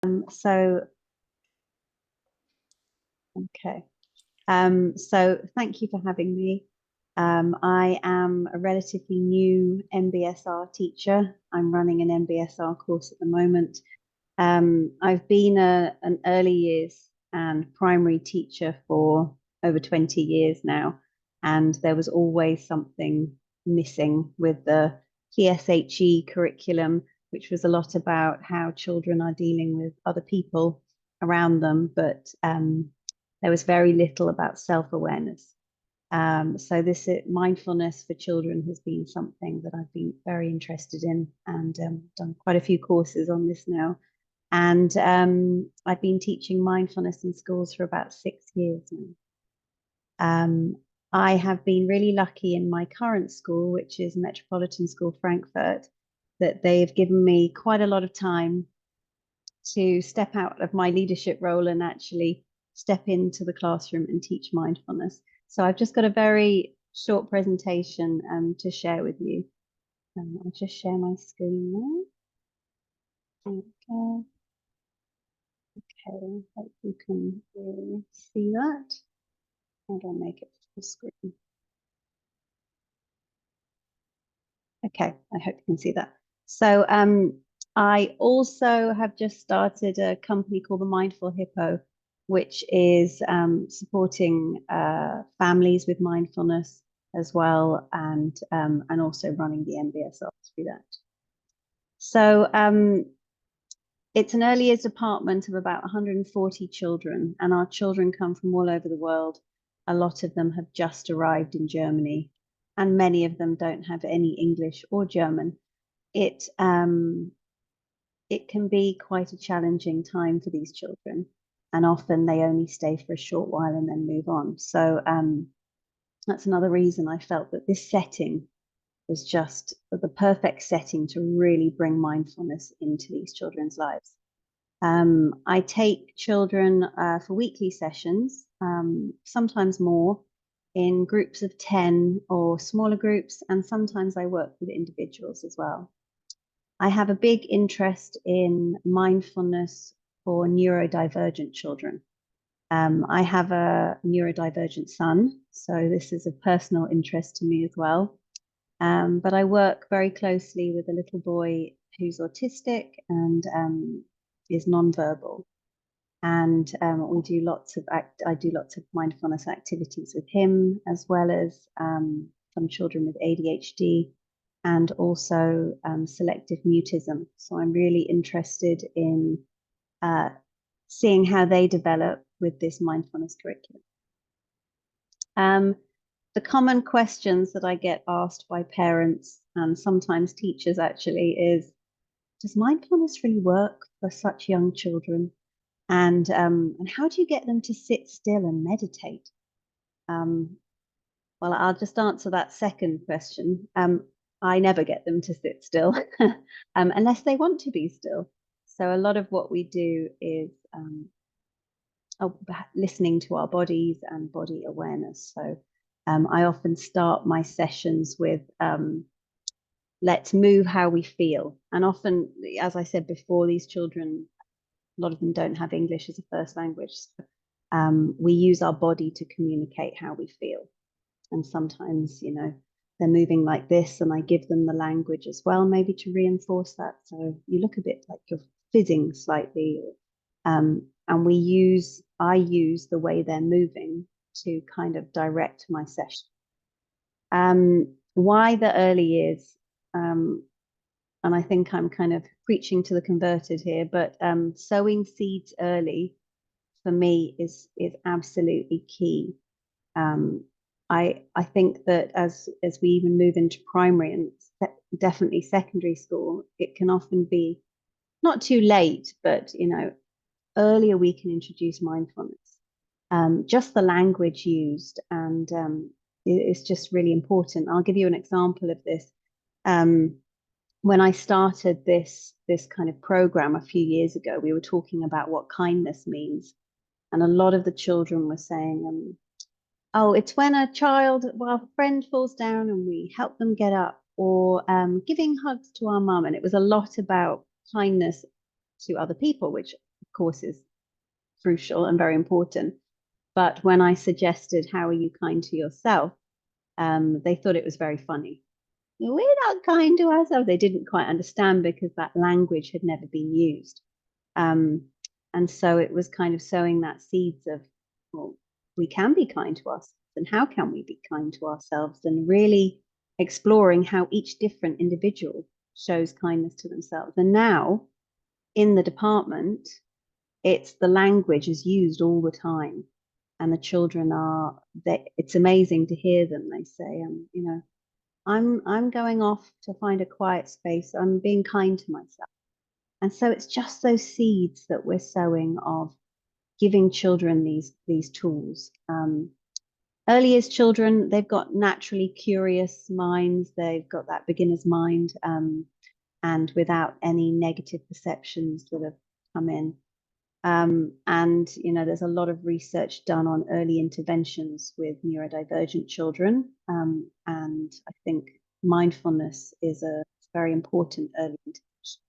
So thank you for having me. I am a relatively new MBSR teacher. I'm running an MBSR course at the moment. I've been an early years and primary teacher for over 20 years now, and there was always something missing with the PSHE curriculum, which was a lot about how children are dealing with other people around them, but there was very little about self-awareness. So this mindfulness for children has been something that I've been very interested in, and done quite a few courses on this now. And I've been teaching mindfulness in schools for about 6 years now. I have been really lucky in my current school, which is Metropolitan School Frankfurt, that they've given me quite a lot of time to step out of my leadership role and actually step into the classroom and teach mindfulness. So I've just got a very short presentation to share with you. I'll just share my screen now. Okay. Okay, hope you can see that. How do I make it full screen? Okay, I hope you can see that. So I also have just started a company called the Mindful Hippo, which is supporting families with mindfulness as well, and also running the MBSR through that. So it's an early years department of about 140 children, and our children come from all over the world. A lot of them have just arrived in Germany, and many of them don't have any English or German. It can be quite a challenging time for these children, and often they only stay for a short while and then move on. So that's another reason I felt that this setting was just the perfect setting to really bring mindfulness into these children's lives. I take children for weekly sessions, sometimes more, in groups of 10 or smaller groups, and sometimes I work with individuals as well. I have a big interest in mindfulness for neurodivergent children. I have a neurodivergent son, so this is of personal interest to me as well. But I work very closely with a little boy who's autistic and is nonverbal. And I do lots of mindfulness activities with him, as well as some children with ADHD and also selective mutism. So I'm really interested in seeing how they develop with this mindfulness curriculum. The common questions that I get asked by parents and sometimes teachers actually is, does mindfulness really work for such young children? And how do you get them to sit still and meditate? Well, I'll just answer that second question. I never get them to sit still unless they want to be still. So a lot of what we do is listening to our bodies and body awareness. So I often start my sessions with let's move how we feel. And often, as I said before, these children, a lot of them don't have English as a first language. So, we use our body to communicate how we feel. And sometimes, you know, they're moving like this, and I give them the language as well, maybe to reinforce that. So you look a bit like you're fizzing slightly. And I use the way they're moving to kind of direct my session. Why the early years? And I think I'm kind of preaching to the converted here, but sowing seeds early for me is absolutely key. I think that as we even move into primary and definitely secondary school, it can often be not too late, but you know, earlier we can introduce mindfulness. Just the language used, and it's just really important. I'll give you an example of this. When I started this kind of program a few years ago, we were talking about what kindness means, and a lot of the children were saying, oh, it's when a friend falls down and we help them get up, or giving hugs to our mum. And it was a lot about kindness to other people, which course is crucial and very important. But when I suggested, how are you kind to yourself? They thought it was very funny. We're not kind to ourselves. They didn't quite understand because that language had never been used. And so it was kind of sowing that seeds of, well, we can be kind to ourselves, and how can we be kind to ourselves, and really exploring how each different individual shows kindness to themselves. And now in the department, it's the language is used all the time, and the children are, it's amazing to hear them. They say, you know, I'm going off to find a quiet space. I'm being kind to myself. And so it's just those seeds that we're sowing of giving children these tools. Early as children, they've got naturally curious minds. They've got that beginner's mind, and without any negative perceptions that have come in. And, you know, there's a lot of research done on early interventions with neurodivergent children. And I think mindfulness is a very important early intervention.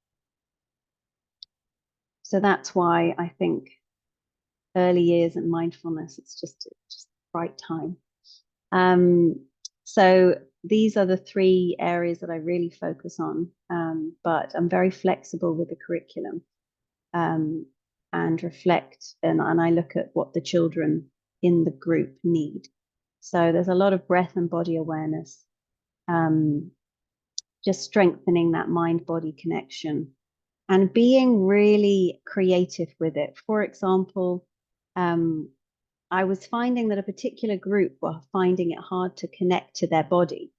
So that's why I think early years and mindfulness, it's just the right time. So these are the three areas that I really focus on, but I'm very flexible with the curriculum. And reflect, and I look at what the children in the group need. So there's a lot of breath and body awareness, just strengthening that mind-body connection and being really creative with it. For example, I was finding that a particular group were finding it hard to connect to their body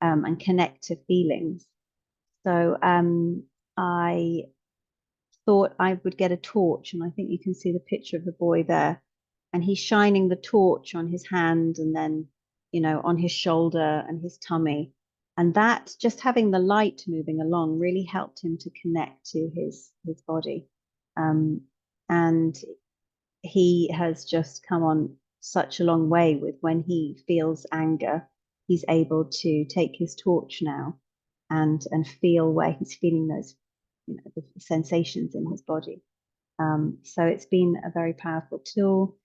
and connect to feelings. So I thought I would get a torch, and I think you can see the picture of the boy there, and he's shining the torch on his hand, and then, you know, on his shoulder and his tummy, and that, just having the light moving along, really helped him to connect to his body. And he has just come on such a long way with, when he feels anger, he's able to take his torch now and feel where he's feeling those, you know, the sensations in his body. So it's been a very powerful tool.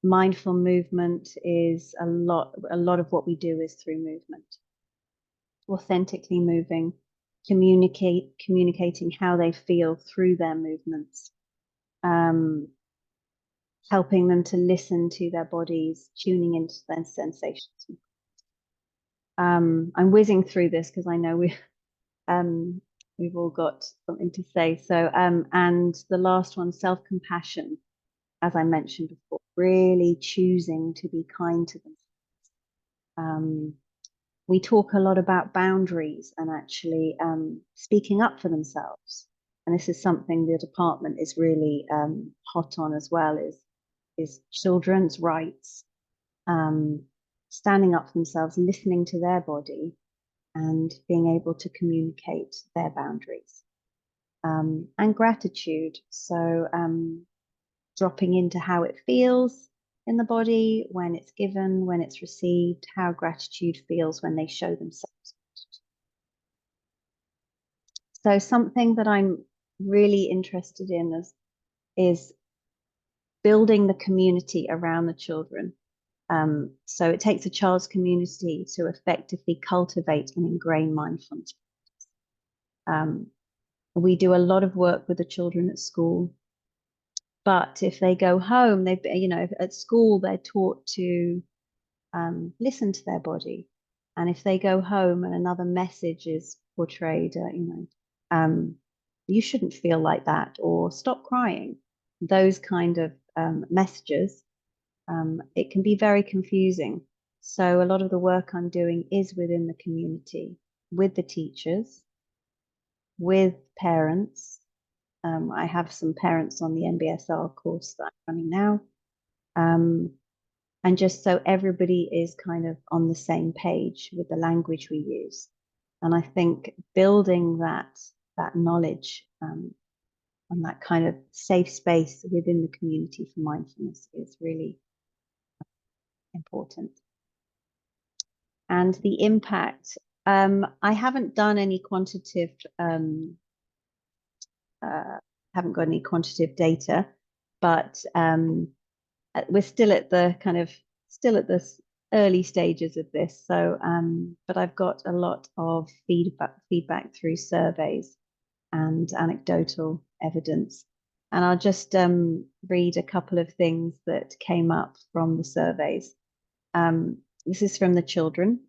Mindful movement is a lot of what we do is through movement. Authentically moving, communicating how they feel through their movements, helping them to listen to their bodies, tuning into their sensations. I'm whizzing through this because I know we've all got something to say. So, and the last one, self-compassion, as I mentioned before, really choosing to be kind to themselves. We talk a lot about boundaries and actually speaking up for themselves. And this is something the department is really hot on as well, is children's rights, standing up for themselves, listening to their body, and being able to communicate their boundaries. And gratitude, so dropping into how it feels in the body when it's given, when it's received, how gratitude feels when they show themselves. So something that I'm really interested in is building the community around the children. So it takes a child's community to effectively cultivate and ingrain mindfulness. We do a lot of work with the children at school, but if they go home, they, you know, at school they're taught to listen to their body, and if they go home and another message is portrayed, you know, you shouldn't feel like that, or stop crying, those kind of messages, it can be very confusing. So a lot of the work I'm doing is within the community, with the teachers, with parents. I have some parents on the NBSR course that I'm running now. And just so everybody is kind of on the same page with the language we use. And I think building that knowledge and that kind of safe space within the community for mindfulness is really important. And the impact, I haven't done any quantitative haven't got any quantitative data, but we're still at the early stages of this. So, but I've got a lot of feedback through surveys and anecdotal evidence. And I'll just read a couple of things that came up from the surveys. This is from the children.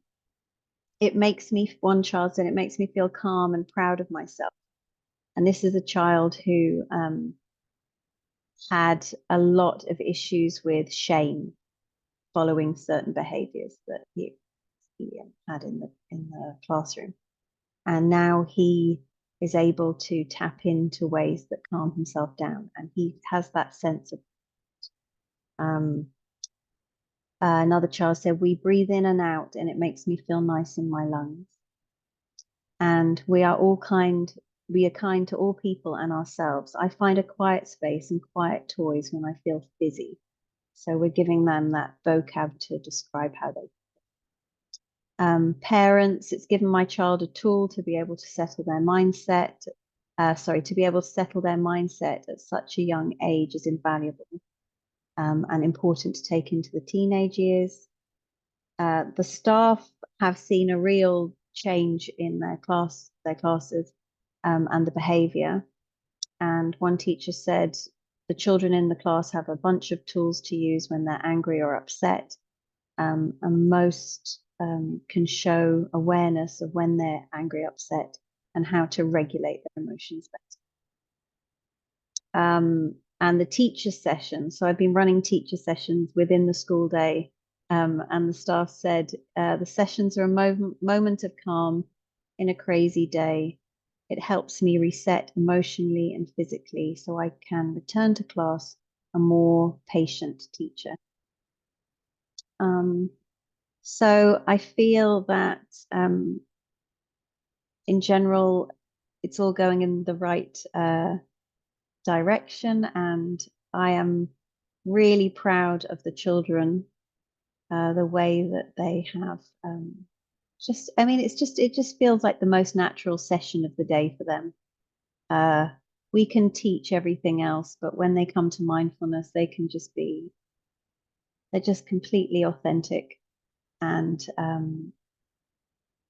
One child said, it makes me feel calm and proud of myself. And this is a child who had a lot of issues with shame following certain behaviors that he had in the classroom. And now he is able to tap into ways that calm himself down. And he has that sense of, another child said, we breathe in and out and it makes me feel nice in my lungs. And we are kind to all people and ourselves. I find a quiet space and quiet toys when I feel busy. So we're giving them that vocab to describe how they parents, it's given my child a tool to be able to settle their mindset. To be able to settle their mindset at such a young age is invaluable and important to take into the teenage years. The staff have seen a real change in their classes and the behavior. And one teacher said, the children in the class have a bunch of tools to use when they're angry or upset. And most can show awareness of when they're angry, upset, and how to regulate their emotions better. And the teacher sessions. So I've been running teacher sessions within the school day, and the staff said the sessions are a moment of calm in a crazy day. It helps me reset emotionally and physically so I can return to class a more patient teacher. So I feel that in general, it's all going in the right direction, and I am really proud of the children, the way that they have it just feels like the most natural session of the day for them. We can teach everything else, but when they come to mindfulness, they're just completely authentic. And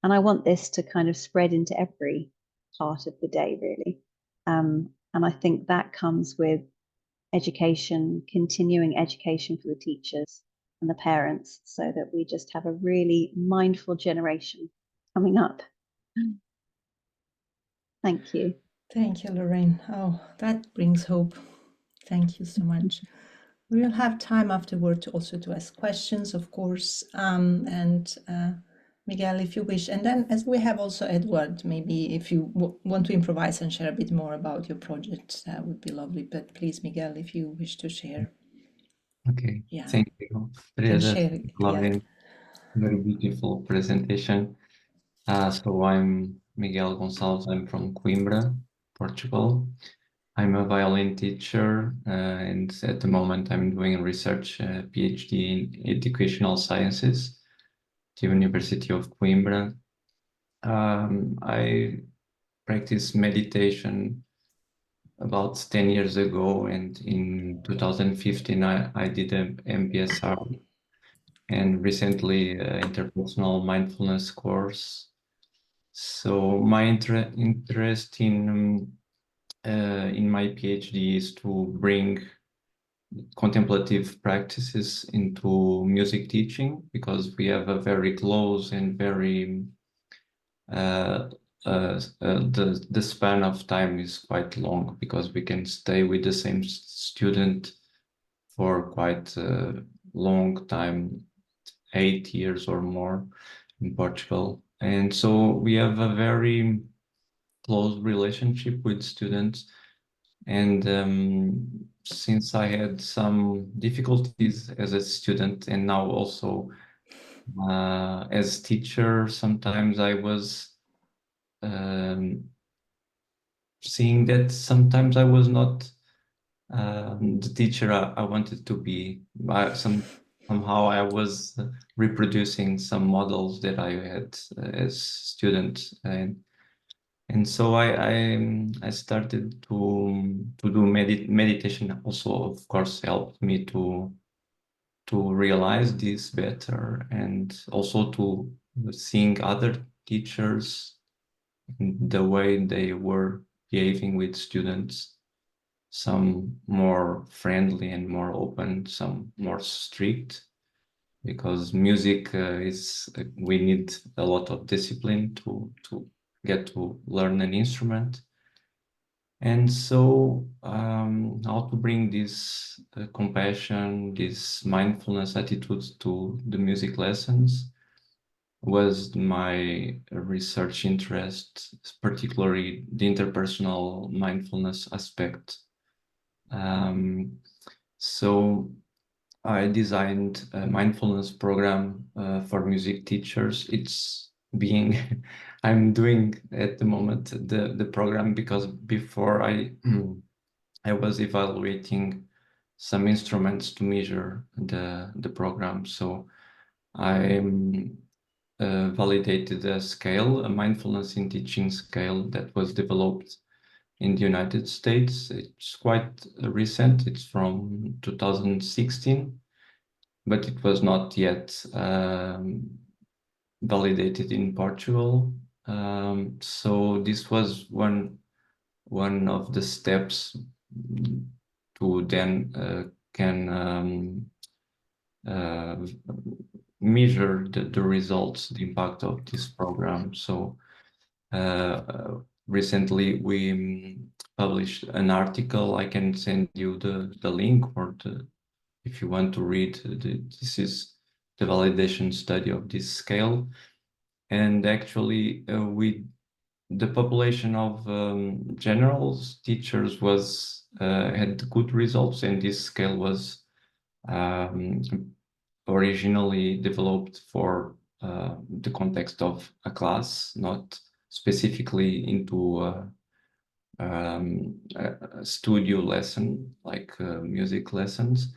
I want this to kind of spread into every part of the day, really. And I think that comes with education, continuing education for the teachers and the parents, so that we just have a really mindful generation coming up. Thank you. Thank you, Lorraine. Oh, that brings hope. Thank you so much. We will have time afterward also to ask questions, of course. Miguel, if you wish. And then as we have also Edward, maybe if you want to improvise and share a bit more about your project, that would be lovely. But please, Miguel, if you wish to share. Okay, yeah. Thank you. Share, Lovely, very beautiful presentation. So I'm Miguel Gonçalves, I'm from Coimbra, Portugal. I'm a violin teacher, and at the moment I'm doing research, PhD in educational sciences at the University of Coimbra. I practiced meditation about 10 years ago, and in 2015 I did an MBSR, and recently interpersonal mindfulness course. So my interest in my PhD is to bring contemplative practices into music teaching, because we have a very close and very the span of time is quite long, because we can stay with the same student for quite a long time, 8 years or more in Portugal. And so we have a very close relationship with students. And since I had some difficulties as a student, and now also as teacher, sometimes I was seeing that sometimes I was not the teacher I wanted to be. Somehow I was reproducing some models that I had as student, And so I started to do meditation. Also, of course, helped me to realize this better, and also to seeing other teachers, the way they were behaving with students, some more friendly and more open, some more strict, because music is we need a lot of discipline to get to learn an instrument. And so how to bring this compassion, this mindfulness attitudes to the music lessons was my research interest, particularly the interpersonal mindfulness aspect. So I designed a mindfulness program for music teachers. It's being, I'm doing at the moment the program, because before I was evaluating some instruments to measure the program. So I validated a scale, a mindfulness in teaching scale that was developed in the United States. It's quite recent. It's from 2016, but it was not yet validated in Portugal. So this was one of the steps to then can measure the results, the impact of this program. So recently we published an article. I can send you the link, or if you want to read. This is the validation study of this scale. And actually the population of general teachers was had good results, and this scale was originally developed for the context of a class, not specifically into a studio lesson like music lessons.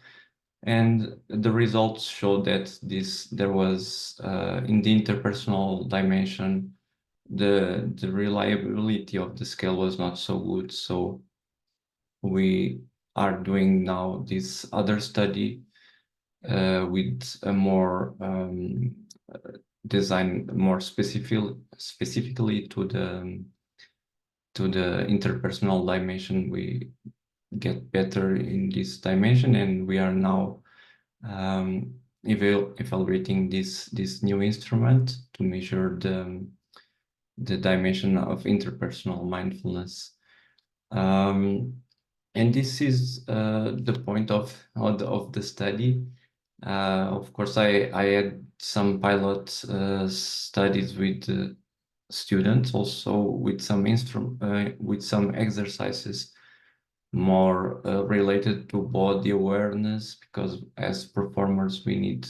And the results show that there was in the interpersonal dimension, the reliability of the scale was not so good. So we are doing now this other study with a more design more specifically to the interpersonal dimension. We get better in this dimension, and we are now evaluating this new instrument to measure the dimension of interpersonal mindfulness. And this is the point of the study. Of course, I had some pilot studies with students, also with some exercises more related to body awareness, because as performers we need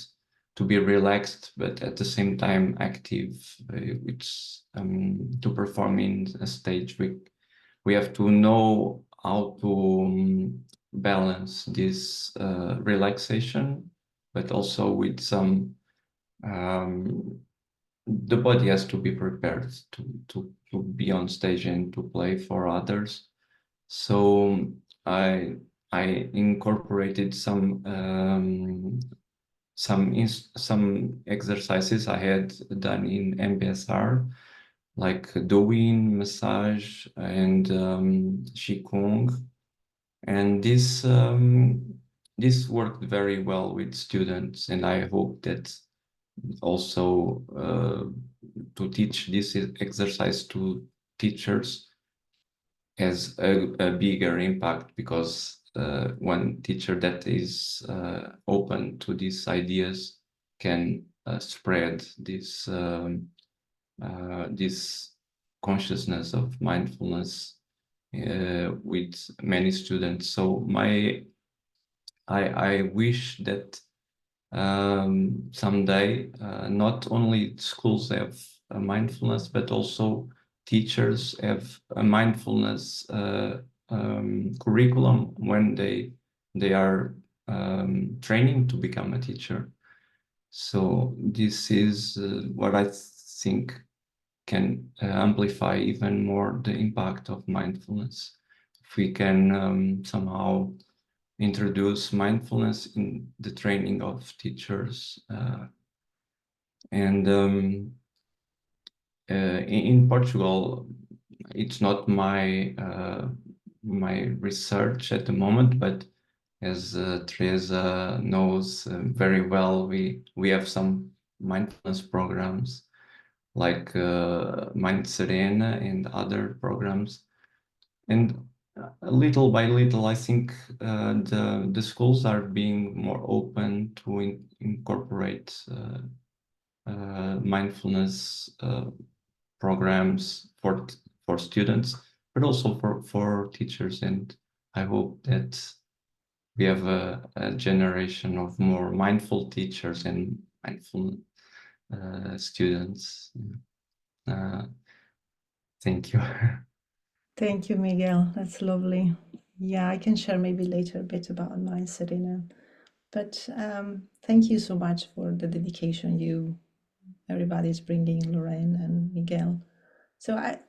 to be relaxed but at the same time active, which to perform in a stage we have to know how to balance this relaxation, but also with some the body has to be prepared to be on stage and to play for others. So I incorporated some exercises I had done in MBSR, like Douyin, massage, and Qigong, and this worked very well with students, and I hope that also to teach this exercise to teachers has a bigger impact, because one teacher that is open to these ideas can spread this this consciousness of mindfulness with many students. So I wish that someday not only schools have mindfulness, but also teachers have a mindfulness curriculum when they are training to become a teacher. So this is what I think can amplify even more the impact of mindfulness. If we can somehow introduce mindfulness in the training of teachers, and in Portugal, it's not my my research at the moment, but as Teresa knows very well, we have some mindfulness programs like Mind Serena and other programs. And little by little, I think the schools are being more open to incorporate mindfulness programs for students, but also for teachers. And I hope that we have a generation of more mindful teachers and mindful students. Thank you. Thank you, Miguel. That's lovely. Yeah, I can share maybe later a bit about mine, Serena. But thank you so much for the dedication everybody's bringing, Lorraine and Miguel. So I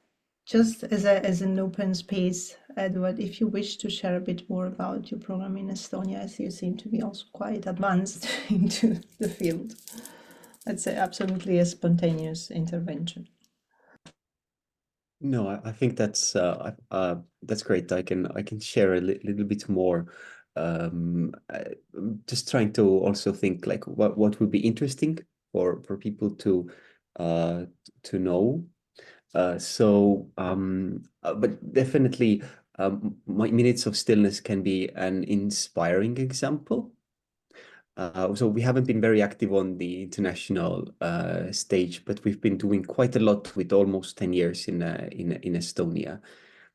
just as an open space, Edward, if you wish to share a bit more about your program in Estonia, as you seem to be also quite advanced into the field. That's absolutely a spontaneous intervention. No, I think that's great. I can share a little bit more. I'm just trying to also think like what would be interesting for people to know. But definitely, my minutes of stillness can be an inspiring example. So we haven't been very active on the international stage, but we've been doing quite a lot with almost 10 years in Estonia.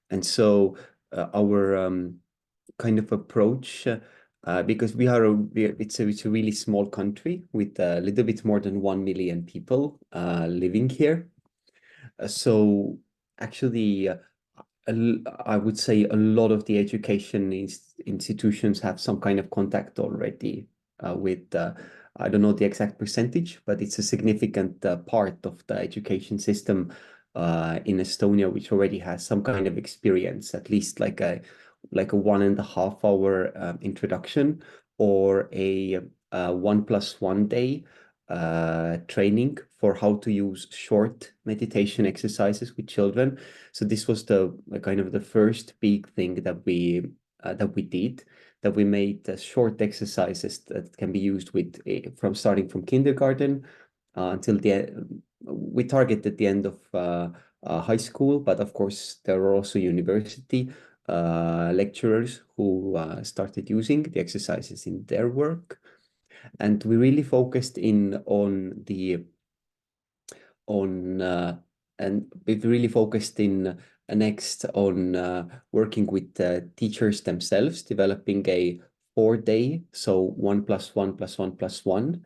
And so our kind of approach, because it's a really small country with a little bit more than 1 million people living here. So actually, I would say a lot of the education institutions have some kind of contact already with, I don't know the exact percentage, but it's a significant part of the education system in Estonia, which already has some kind of experience, at least like a 1.5 hour introduction or a 1+1 day training for how to use short meditation exercises with children. So this was the kind of the first big thing that we did, that we made short exercises that can be used with from starting from kindergarten until we targeted the end of high school, but of course there are also university lecturers who started using the exercises in their work. And we really focused and we've really focused in next on working with teachers themselves, developing a 4-day, so 1+1+1+1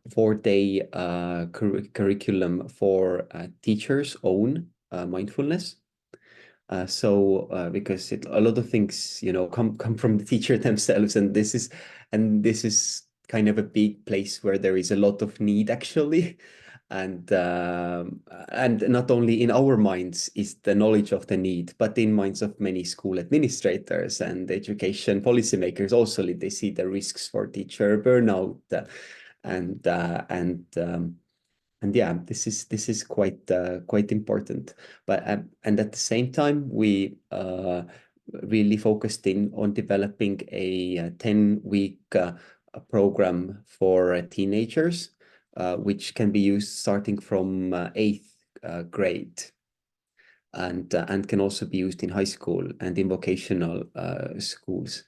4-day curriculum for teachers' own mindfulness. Because a lot of things, come from the teacher themselves, and this is kind of a big place where there is a lot of need actually, and not only in our minds is the knowledge of the need, but in minds of many school administrators and education policymakers also. They see the risks for teacher burnout, and yeah, this is quite important. But and at the same time, we really focused on developing a 10-week program for teenagers, which can be used starting from 8th grade, and can also be used in high school and in vocational schools.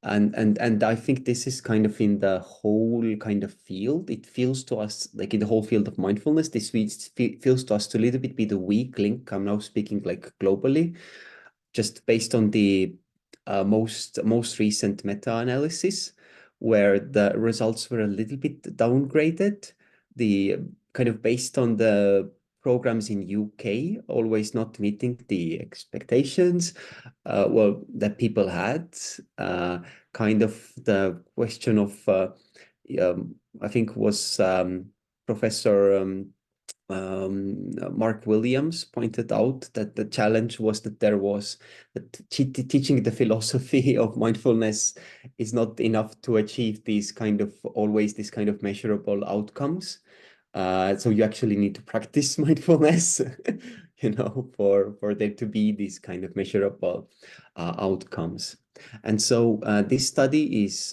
And I think this is kind of in the whole kind of field. It feels to us like in the whole field of mindfulness, this feels to us to a little bit be the weak link. I'm now speaking like globally, just based on the most recent meta-analysis, where the results were a little bit downgraded. The kind of based on the programs in UK always not meeting the expectations that people had. Kind of the question of I think was Professor Mark Williams pointed out that the challenge was that there was that teaching the philosophy of mindfulness is not enough to achieve these kind of measurable outcomes. So you actually need to practice mindfulness, for there to be these kind of measurable outcomes. And so this study is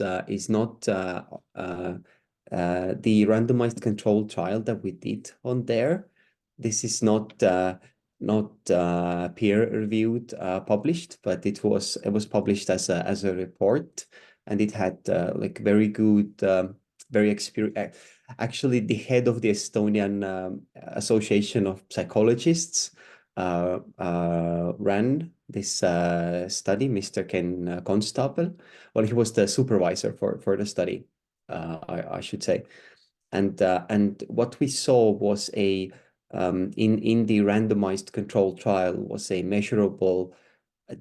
not the randomized control trial that we did on there. This is not peer-reviewed, published, but it was published as a report, and it had like very good, very experienced. Actually, the head of the Estonian Association of Psychologists ran this study, Mr. Ken Constable. Well, he was the supervisor for the study. I should say, and what we saw was in the randomized control trial was a measurable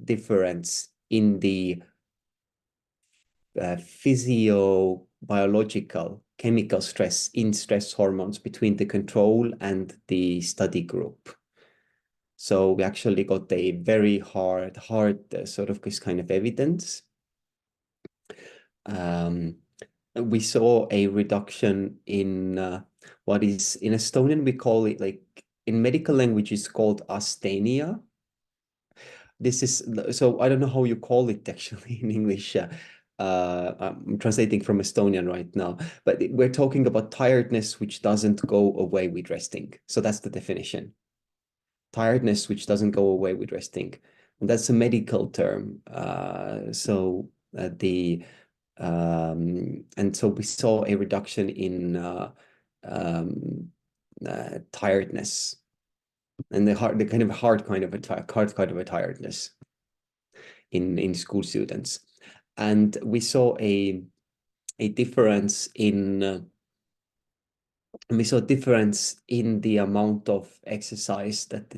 difference in the physiobiological chemical stress in stress hormones between the control and the study group. So we actually got a very hard sort of this kind of evidence. We saw a reduction in what is in Estonian, we call it, like in medical language, it's called asthenia. This is, so I don't know how you call it actually in English. I'm translating from Estonian right now, but we're talking about tiredness which doesn't go away with resting. So that's the definition. Tiredness which doesn't go away with resting. And that's a medical term. And so we saw a reduction in tiredness, and the kind of hard kind of a tiredness in school students, and we saw a difference in the amount of exercise that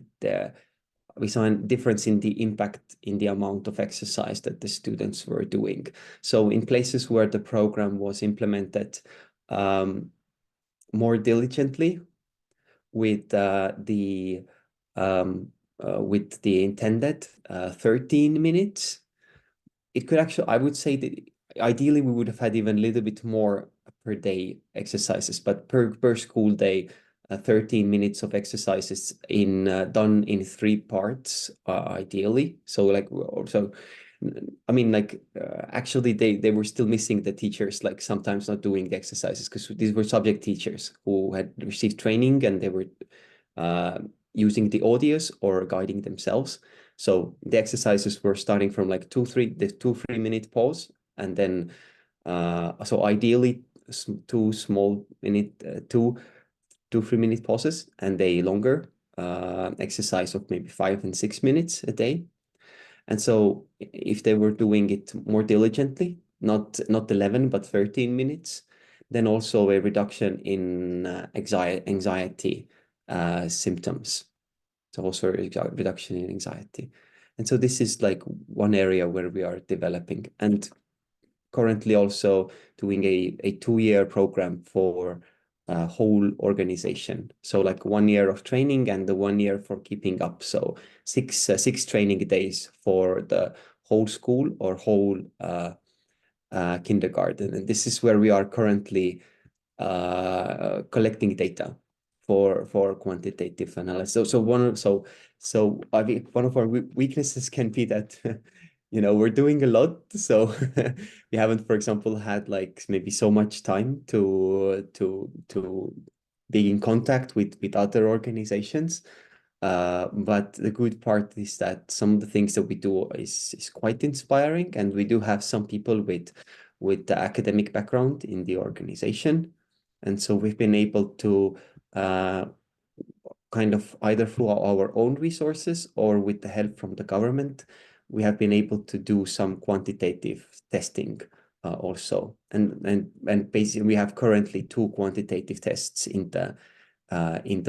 we saw a difference in the impact in the amount of exercise that the students were doing. So in places where the program was implemented more diligently with the intended 13 minutes, it could actually, I would say that ideally we would have had even a little bit more per day exercises, but per school day, 13 minutes of exercises done in 3 parts, ideally. So I mean, actually they were still missing the teachers, like sometimes not doing the exercises, because these were subject teachers who had received training and they were using the audios or guiding themselves. So the exercises were starting from like 2-3 minute pause, and then so ideally 2-3 minute pauses, and a longer exercise of maybe 5 and 6 minutes a day. And so if they were doing it more diligently, not 11 but 13 minutes, then also a reduction in anxiety symptoms. So also a reduction in anxiety. And so this is like one area where we are developing, and currently also doing a 2-year program for whole organization. So like 1 year of training and the 1 year for keeping up. So 6 training days for the whole school or whole kindergarten. And this is where we are currently collecting data for quantitative analysis. So I think one of our weaknesses can be that we're doing a lot, so we haven't, for example, had like maybe so much time to be in contact with other organizations. But the good part is that some of the things that we do is quite inspiring, and we do have some people with the academic background in the organization. And so we've been able to kind of either through our own resources or with the help from the government, we have been able to do some quantitative testing also. And basically we have currently 2 quantitative tests in the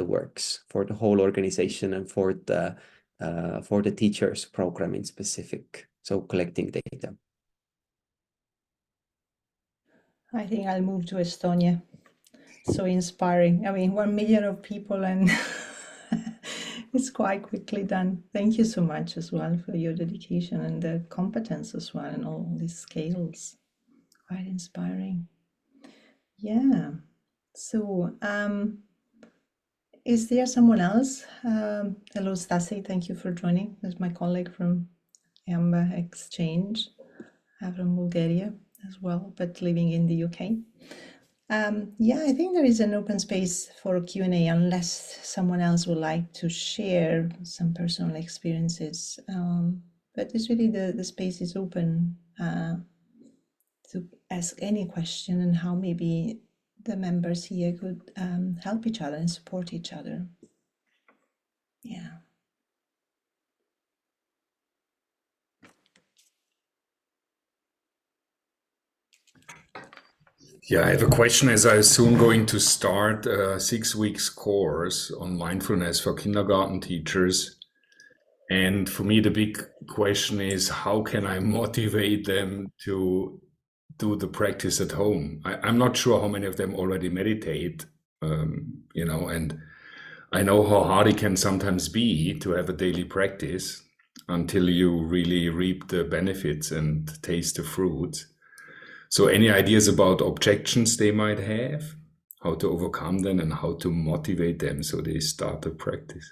works for the whole organization and for the teachers program in specific. So collecting data. I think I'll move to Estonia. so inspiring. I mean, 1 million of people, and it's quite quickly done. Thank you so much as well for your dedication and the competence as well, and all these skills. Quite inspiring. Yeah. So, is there someone else? Hello, Stasi. Thank you for joining. There's my colleague from Amber Exchange, from Bulgaria as well, but living in the UK. Yeah, I think there is an open space for Q&A unless someone else would like to share some personal experiences. But it's really the space is open to ask any question, and how maybe the members here could help each other and support each other. Yeah. Yeah, I have a question, as I'm soon going to start a 6 weeks course on mindfulness for kindergarten teachers. And for me, the big question is, how can I motivate them to do the practice at home? I'm not sure how many of them already meditate, and I know how hard it can sometimes be to have a daily practice until you really reap the benefits and taste the fruits. So any ideas about objections they might have, how to overcome them and how to motivate them so they start the practice?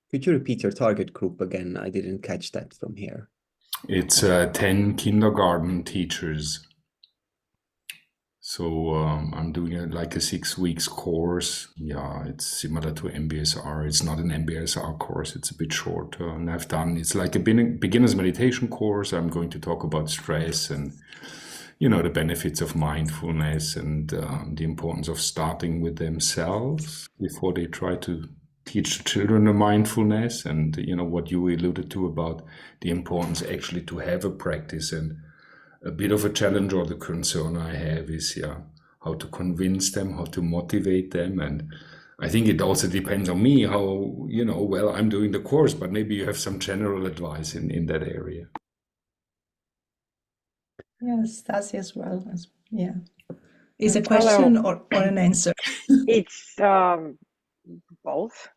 Could you repeat your target group again? I didn't catch that from here. It's 10 kindergarten teachers. So I'm doing like a 6 weeks course. Yeah, it's similar to MBSR. It's not an MBSR course. It's a bit shorter. And it's like a beginner's meditation course. I'm going to talk about stress and, the benefits of mindfulness and the importance of starting with themselves before they try to teach the children the mindfulness. And, what you alluded to about the importance actually to have a practice. And a bit of a challenge, or the concern I have is, how to convince them, how to motivate them. And I think it also depends on me how, well I'm doing the course, but maybe you have some general advice in that area. Yes, Stasi as well. Yeah. Is a question or an answer? It's both.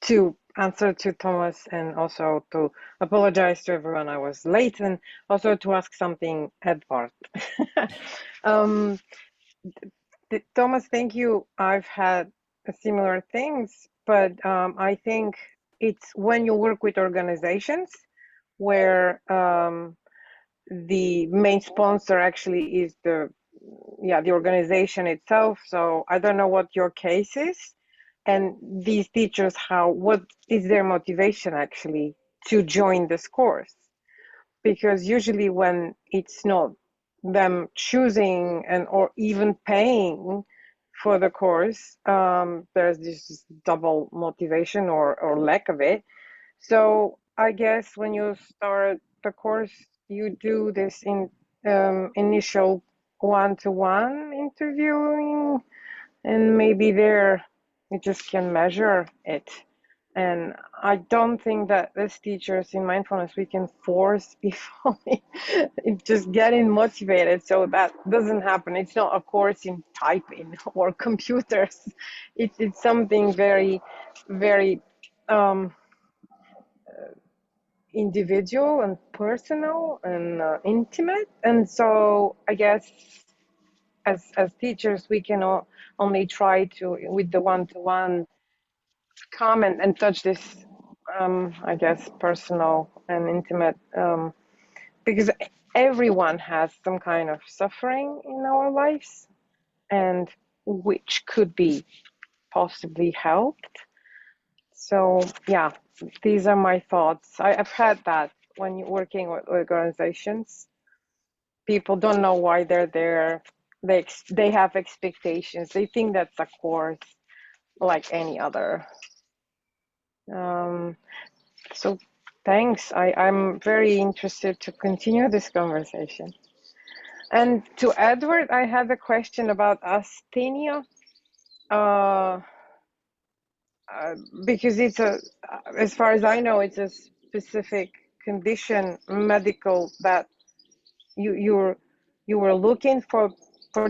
To answer to Thomas, and also to apologize to everyone I was late, and also to ask something Edward. Thomas, thank you. I've had similar things, but I think it's when you work with organizations where the main sponsor actually is the organization itself. So I don't know what your case is, and these teachers, what is their motivation actually to join this course? Because usually when it's not them choosing or even paying for the course, there's this double motivation or lack of it. So I guess when you start the course, you do this in initial one-to-one interviewing, and maybe there you just can measure it. And I don't think that as teachers in mindfulness we can force people just getting motivated. So that doesn't happen. It's not a course in typing or computers. It's something very, very individual and personal and intimate. And so I guess as teachers we can only try to, with the one-to-one, come and touch this I guess personal and intimate, because everyone has some kind of suffering in our lives, and which could be possibly helped. So yeah, these are my thoughts. I've had that when you're working with organizations, people don't know why they're there. They have expectations. They think that's a course like any other. So thanks. I'm very interested to continue this conversation. And to Edward, I had a question about asthenia, because it's as far as I know, it's a specific condition medical that you were looking for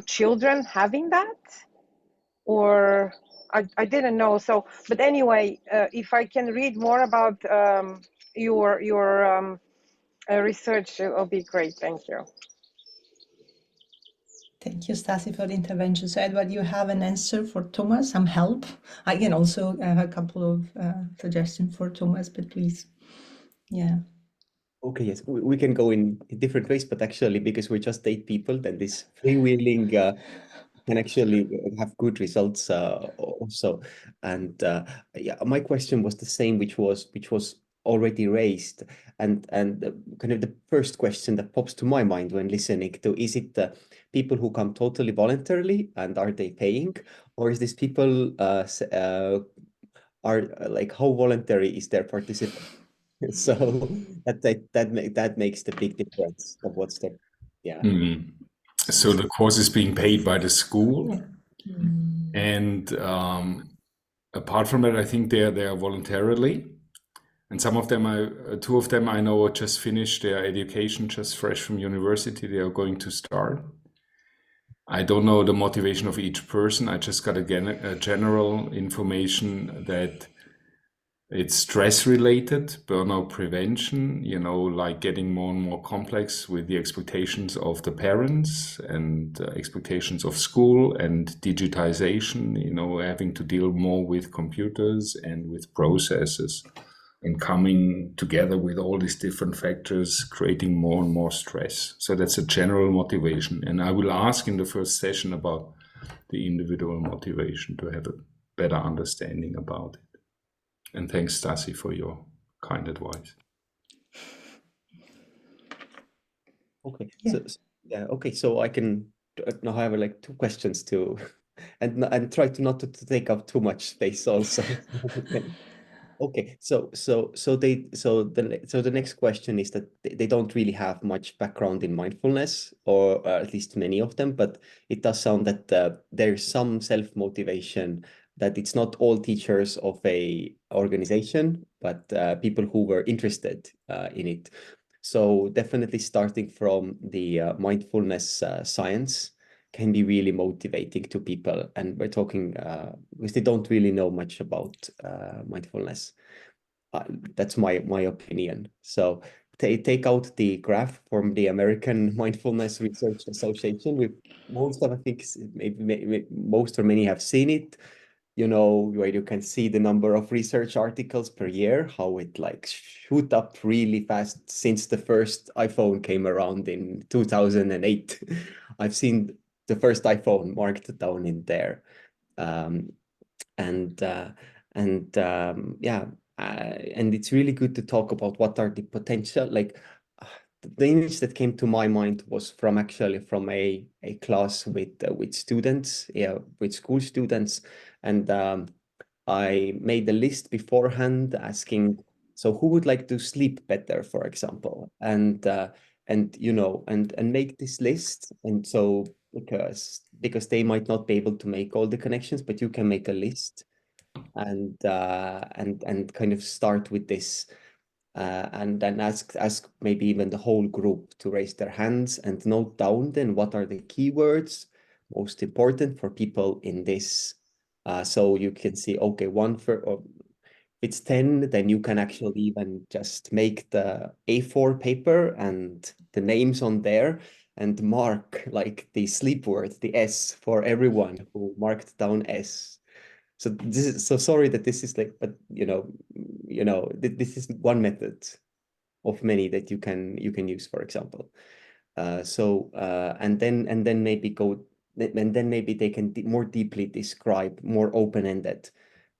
children having that, or I didn't know. So, but anyway, if I can read more about your research, it'll be great. Thank you. Thank you, Stasi, for the intervention. So, Edward, you have an answer for Thomas, some help. I can also have a couple of suggestions for Thomas, but please, yeah. Okay, yes, we can go in different ways, but actually, because we're just 8 people, then this freewheeling can actually have good results also. And yeah, my question was the same, which was already raised, and kind of the first question that pops to my mind when listening to, is it people who come totally voluntarily, and are they paying, or is this people are like, how voluntary is their participation? So that makes the big difference of what's the, yeah. So the course is being paid by the school, and apart from that, I think they are voluntarily, and some of them, 2 of them I know just finished their education, just fresh from university. They are going to start. I don't know the motivation of each person. I just got a general information that it's stress related, burnout prevention, like getting more and more complex with the expectations of the parents and expectations of school and digitization, having to deal more with computers and with processes, and coming together with all these different factors, creating more and more stress. So that's a general motivation. And I will ask in the first session about the individual motivation to have a better understanding about it. And thanks, Stasi, for your kind advice. Okay, Yeah. okay, so I can now have like 2 questions to, and try to not to take up too much space also. Okay, so the next question is that they don't really have much background in mindfulness, or at least many of them, but it does sound that there's some self-motivation, that it's not all teachers of a organization, but people who were interested in it. So definitely starting from the mindfulness science can be really motivating to people. And we're talking, because they don't really know much about mindfulness. That's my opinion. So take out the graph from the American Mindfulness Research Association. Most of, I think, maybe most or many have seen it, where you can see the number of research articles per year, how it like shoot up really fast since the first iPhone came around in 2008. I've seen the first iPhone marked down in there. Yeah, and it's really good to talk about what are the potential, like the image that came to my mind was from a class with students, with school students, and I made a list beforehand asking, so who would like to sleep better, for example, and make this list, and so because they might not be able to make all the connections, but you can make a list, and kind of start with this, and then ask maybe even the whole group to raise their hands and note down then what are the keywords most important for people in this. So you can see, okay, or if it's 10, then you can actually even just make the A4 paper and the names on there, and mark like the sleep word, the S, for everyone who marked down S. So this is, so sorry that this is like, but this is one method of many that you can use, for example. And then maybe they can more deeply describe more open-ended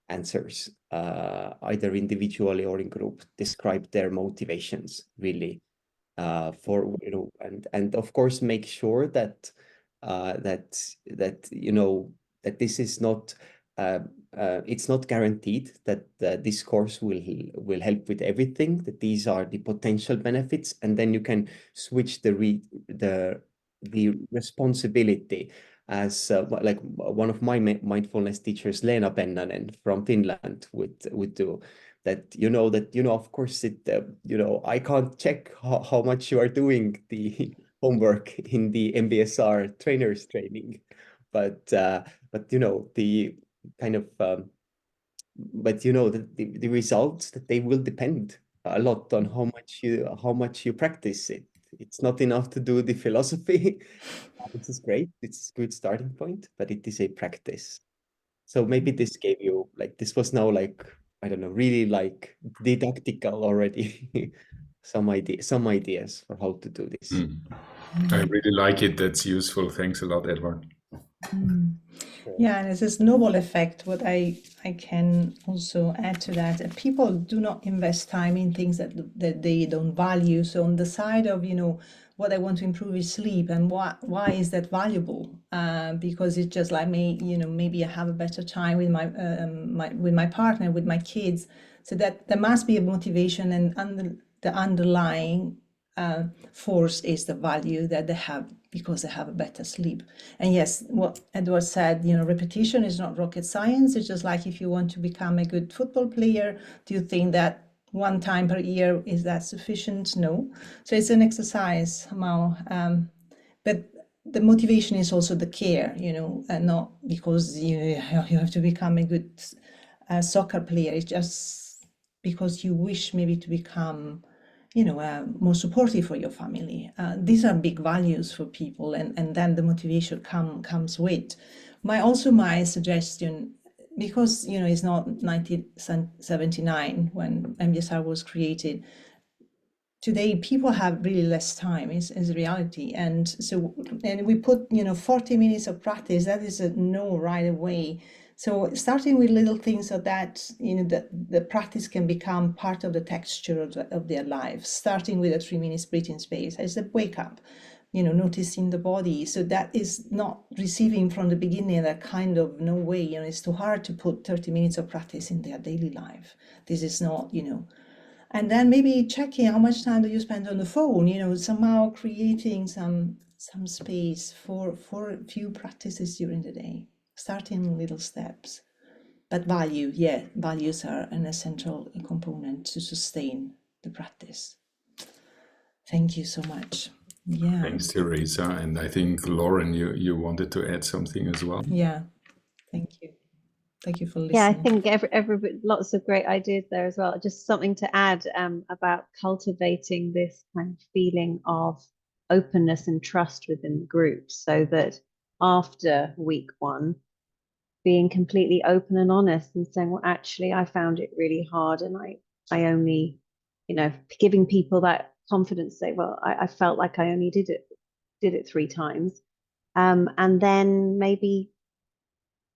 answers, either individually or in group, describe their motivations really, for and of course make sure that that this is not, it's not guaranteed that this course will help with everything, that these are the potential benefits, and then you can switch the responsibility as like one of my mindfulness teachers, Leena Pennanen from Finland, would do. That of course I can't check how much you are doing the homework in the MBSR trainers training, but the kind of the results, that they will depend a lot on how much you practice it. It's not enough to do the philosophy. This is great. It's a good starting point, but it is a practice. So maybe this gave you this was now I don't know, really didactical already. some ideas for how to do this. I really like it. That's useful. Thanks a lot, Edward. Yeah, and it's a snowball effect. What I can also add to that, people do not invest time in things that they don't value. So on the side of what I want to improve is sleep, and why is that valuable? Because it's just like maybe I have a better time with my partner, with my kids. So that there must be a motivation, and the underlying force is the value that they have because they have a better sleep. And yes, what Edward said, repetition is not rocket science. It's just like if you want to become a good football player, do you think that one time per year is that sufficient? No. So it's an exercise somehow. But the motivation is also the care, and not because you have to become a good soccer player. It's just because you wish maybe to become more supportive for your family. These are big values for people, and then the motivation comes with. My suggestion, because it's not 1979 when MBSR was created. Today people have really less time is reality, and we put 40 minutes of practice. That is a no right away. So starting with little things so that the practice can become part of the texture of their life. Starting with a 3 minutes breathing space as a wake up, noticing the body. So that is not receiving from the beginning that kind of no way. It's too hard to put 30 minutes of practice in their daily life. This is not And then maybe checking how much time do you spend on the phone. Somehow creating some space for a few practices during the day. Starting little steps, but values are an essential component to sustain the practice. Thank you so much. Yeah. Thanks, Teresa. And I think, Lauren, you wanted to add something as well. Yeah. Thank you. Thank you for listening. Yeah, I think lots of great ideas there as well. Just something to add about cultivating this kind of feeling of openness and trust within the group, so that after week one, being completely open and honest and saying, well, actually, I found it really hard, and I only, giving people that confidence, say, well, I felt like I only did it 3 times, and then maybe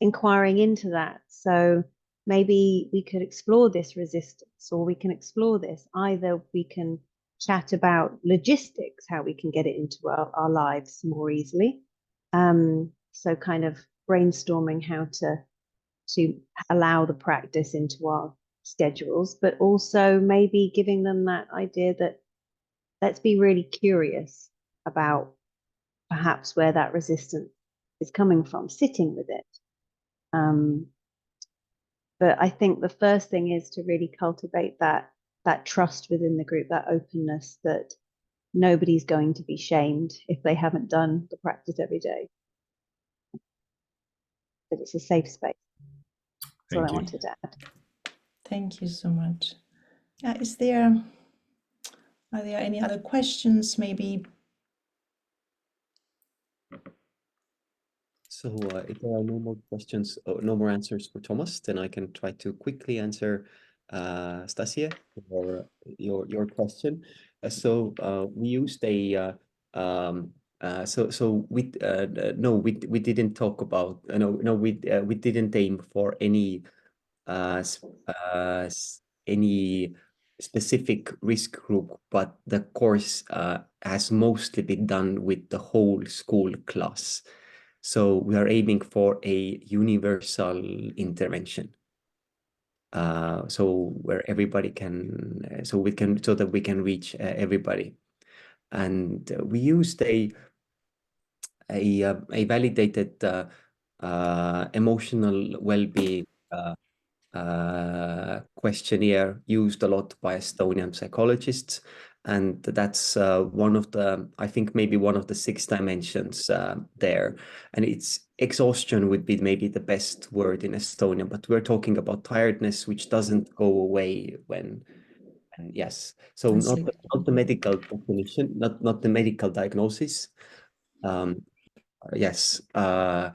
inquiring into that. So maybe we could explore this resistance, or we can explore this. Either we can chat about logistics, how we can get it into our lives more easily. So kind of brainstorming how to allow the practice into our schedules, but also maybe giving them that idea that let's be really curious about perhaps where that resistance is coming from, sitting with it. But I think the first thing is to really cultivate that trust within the group, that openness, that nobody's going to be shamed if they haven't done the practice every day. That it's a safe space. That's what I wanted to add. Thank you so much. Are there any other questions maybe? So if there are no more questions, no more answers for Thomas, then I can try to quickly answer Stasia, or your question. We used a we didn't talk about we didn't aim for any any specific risk group, but the course has mostly been done with the whole school class. So we are aiming for a universal intervention. So where everybody can, so that we can reach everybody. And we used a validated emotional well-being questionnaire used a lot by Estonian psychologists. And that's one of the, I think maybe one of the 6 dimensions there. And it's exhaustion would be maybe the best word in Estonian, but we're talking about tiredness, which doesn't go away when, and yes. So not the medical definition, not the medical diagnosis. Yes, but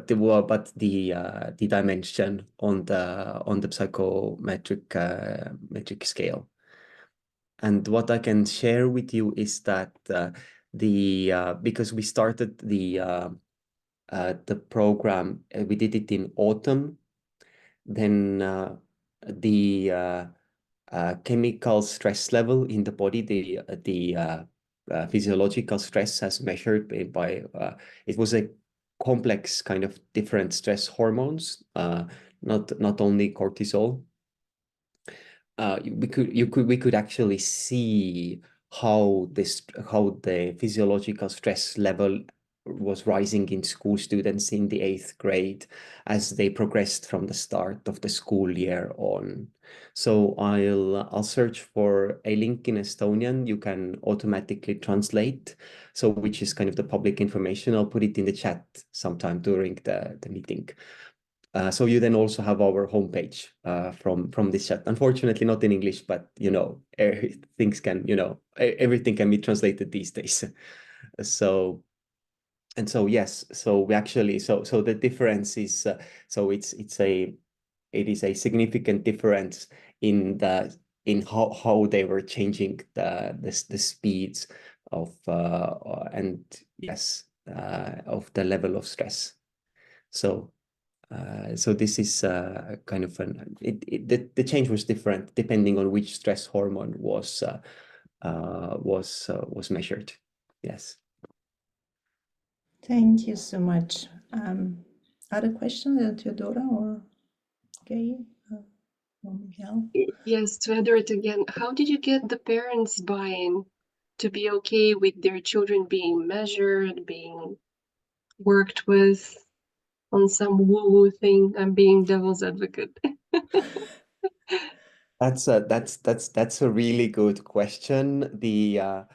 the dimension on the psychometric metric scale. And what I can share with you is that because we started the program, we did it in autumn, then the chemical stress level in the body, the physiological stress as measured by it was a complex kind of different stress hormones, not only cortisol. We could actually see how the physiological stress level was rising in school students in the 8th grade as they progressed from the start of the school year on. So I'll search for a link in Estonian. You can automatically translate, so which is kind of the public information. I'll put it in the chat sometime during the meeting. So you then also have our homepage from this chat. Unfortunately, not in English, but things can, everything can be translated these days. Yes, so we actually, so the difference is, so it is a significant difference in how they were changing the speeds of and yes of the level of stress. So this is kind of the change was different depending on which stress hormone was measured. Yes. Thank you so much. Other questions, Theodora or Gay or Miguel? Yes, to add it again, how did you get the parents' buy-in to be okay with their children being measured, being worked with on some woo-woo thing? I'm being devil's advocate. That's a really good question. The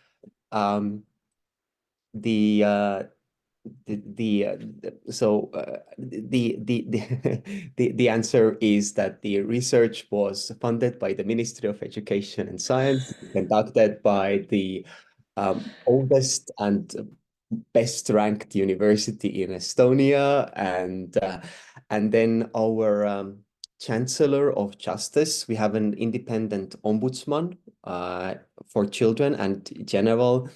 the answer is that the research was funded by the Ministry of Education and Science, conducted by the oldest and best ranked university in Estonia, and then our Chancellor of Justice. We have an independent ombudsman for children and general,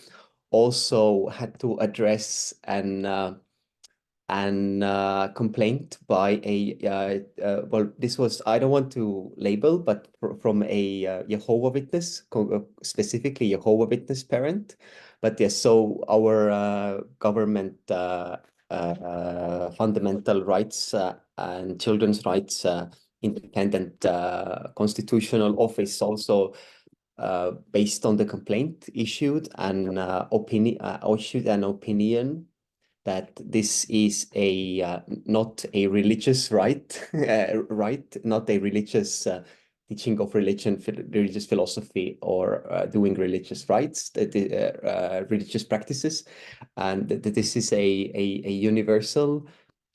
also had to address an complaint by well, this was, I don't want to label, but from a Jehovah Witness, specifically Jehovah Witness parent. But yes, so our government fundamental rights and children's rights independent constitutional office also based on the complaint issued an opinion that this is not a religious right, not a religious teaching of religious philosophy, or doing religious rites, religious practices, and that this is a universal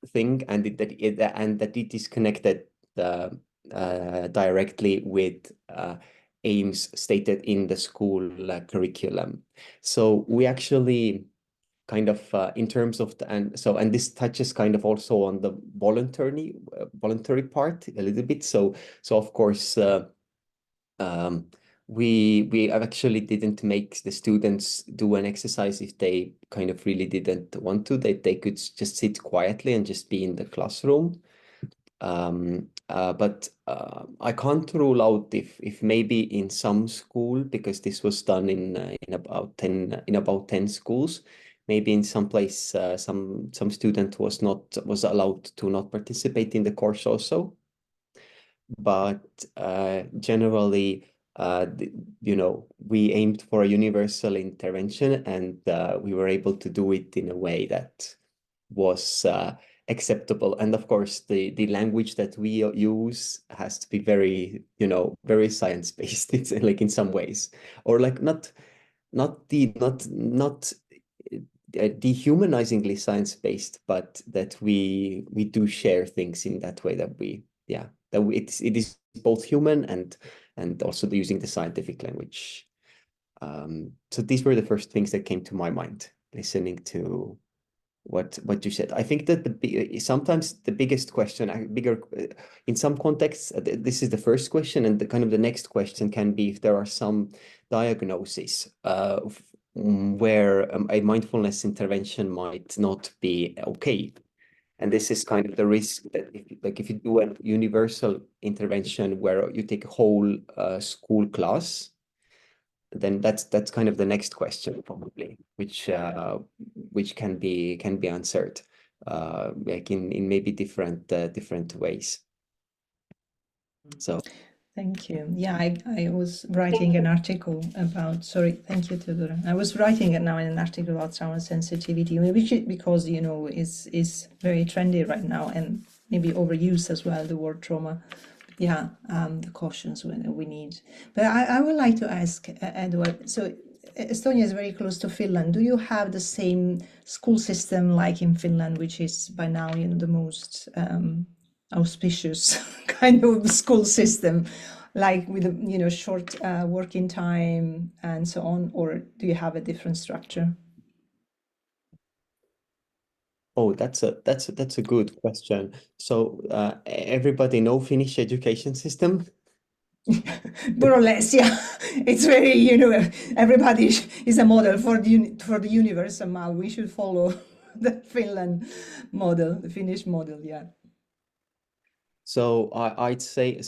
thing, and that it is connected directly with aims stated in the school curriculum. So we actually kind of in terms of and this touches kind of also on the voluntary part a little bit. So of course we actually didn't make the students do an exercise if they kind of really didn't want to. They could just sit quietly and just be in the classroom. But I can't rule out if maybe in some school, because this was done in about 10 schools, maybe in some place some student was allowed to not participate in the course also. But generally you know, we aimed for a universal intervention, and we were able to do it in a way that was acceptable. And of course, the language that we use has to be very, you know, very science-based. It's like in some ways, or like not dehumanizingly science-based, but that we do share things in that way, that we, yeah, that it is both human and also using the scientific language. So these were the first things that came to my mind listening to what you said. I think that sometimes the biggest question, in some contexts, this is the first question, and the kind of the next question can be if there are some diagnoses where a mindfulness intervention might not be okay. And this is kind of the risk that if you do a universal intervention where you take a whole school class, then that's kind of the next question probably, which can be answered like in maybe different ways. So thank you. Yeah, I was writing an article about, sorry, thank you, Theodora. I was writing now an article about trauma sensitivity, which because, you know, is very trendy right now, and maybe overused as well, the word trauma. Yeah, the cautions we need. But I would like to ask, Edward, so Estonia is very close to Finland. Do you have the same school system like in Finland, which is by now, you know, the most auspicious kind of school system, like with, you know, short working time and so on, or do you have a different structure? oh, that's a good question. So everybody know Finnish education system? More or less, yeah. It's very, you know, everybody is a model for the universe somehow. We should follow the Finland model, the Finnish model, yeah. So I'd say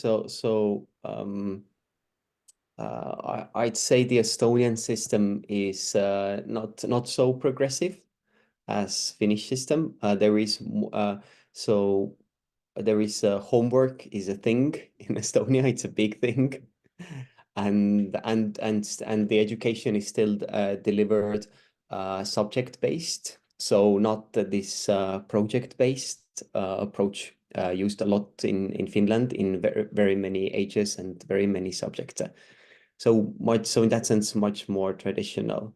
I'd say the Estonian system is not so progressive as Finnish system. There is homework is a thing in Estonia. It's a big thing, and the education is still delivered subject based. So not this project based approach used a lot in Finland in very many ages and very many subjects. So in that sense, much more traditional.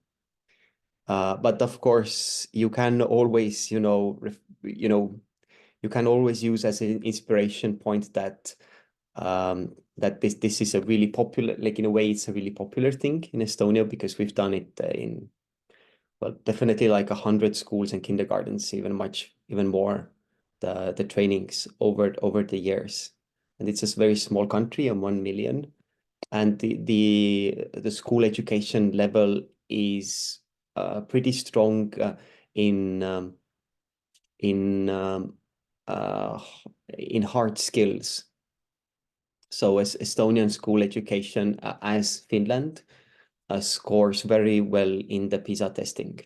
But of course, you can always, you can always use as an inspiration point that that this is a really popular, like in a way, it's a really popular thing in Estonia, because we've done it in, well, definitely like 100 schools and kindergartens, even more, the trainings over the years. And it's a very small country of 1 million. And the school education level is pretty strong in hard skills. So as Estonian school education, as Finland, scores very well in the PISA testing.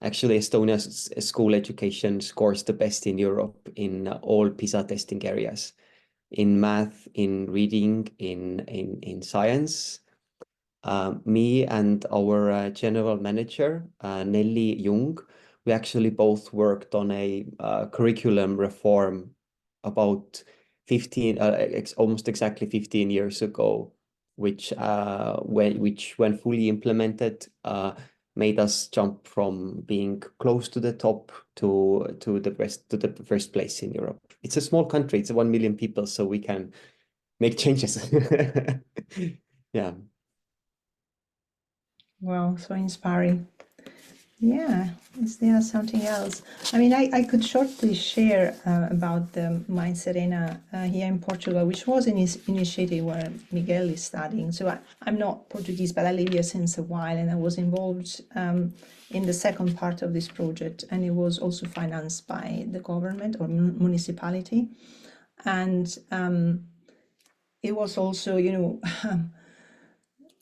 Actually, Estonia's school education scores the best in Europe in all PISA testing areas, in math, in reading, in science. Me and our general manager, Nelly Jung, we actually both worked on a curriculum reform about 15, almost exactly 15 years ago, which when fully implemented, made us jump from being close to the top to the first place in Europe. It's a small country; it's 1 million people, so we can make changes. Yeah. Wow, so inspiring. Yeah, is there something else? I mean, I could shortly share about the Mind Serena here in Portugal, which was an initiative where Miguel is studying. So I'm not Portuguese, but I live here since a while, and I was involved in the second part of this project, and it was also financed by the government or municipality. And it was also, you know,